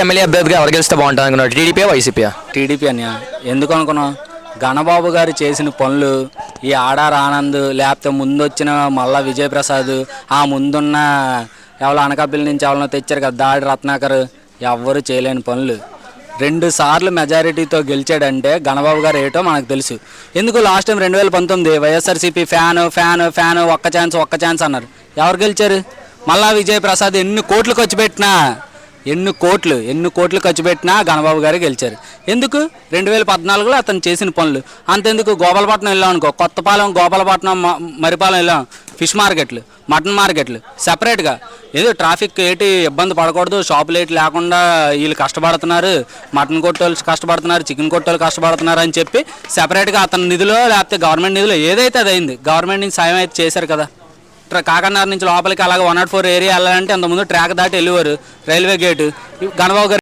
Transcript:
MLA అభ్యర్థిగా ఎవరు గెలిస్తే బాగుంటుంది అనుకున్నాడు? TDP YCP? టీడీపీ అని ఎందుకు అనుకున్నాం? గణబాబు గారు చేసిన పనులు, ఈ ఆడార్ ఆనంద్, లేకపోతే ముందు వచ్చిన మల్లా విజయప్రసాద్, ఆ ముందున్న ఎవరో అనకాపల్లి నుంచి ఎవరినో తెచ్చారు కదా దాడి రత్నాకర్, ఎవ్వరు చేయలేని పనులు. 2 సార్లు మెజారిటీతో గెలిచాడంటే గణబాబు గారు ఏటో మనకు తెలుసు. ఎందుకు last time 2019 YSRCP fan fan fan ఒక్క ఛాన్స్ అన్నారు. ఎవరు గెలిచారు? మల్లా విజయప్రసాద్ ఎన్ని కోట్లు ఖర్చు పెట్టినా ఖర్చు పెట్టినా గణబాబు గారు గెలిచారు. ఎందుకు? 2014లో అతను చేసిన పనులు. అంతెందుకు గోపాలపట్నం వెళ్ళాం అనుకో, కొత్తపాలెం, గోపాలపట్నం, మరిపాలెం వెళ్ళాం, ఫిష్ మార్కెట్లు, మటన్ మార్కెట్లు సెపరేట్గా. ఏదో ట్రాఫిక్ ఏటి ఇబ్బంది పడకూడదు, షాపులు ఏటి లేకుండా వీళ్ళు కష్టపడుతున్నారు, మటన్ కొట్టోళ్ళు కష్టపడుతున్నారు, చికెన్ కొట్టోళ్ళు కష్టపడుతున్నారు అని చెప్పి సెపరేట్గా అతని నిధిలో లేకపోతే గవర్నమెంట్ నిధిలో ఏదైతే అది అయింది, గవర్నమెంట్ నుంచి సాయం అయితే చేశారు కదా. కాకినాడ నుంచి లోపలికి అలాగే 104 ఏరియా వెళ్ళాలంటే అంతకుముందు ట్రాక్ దాటి వెళ్ళేవారు, రైల్వే గేటు. గణబాబు గారు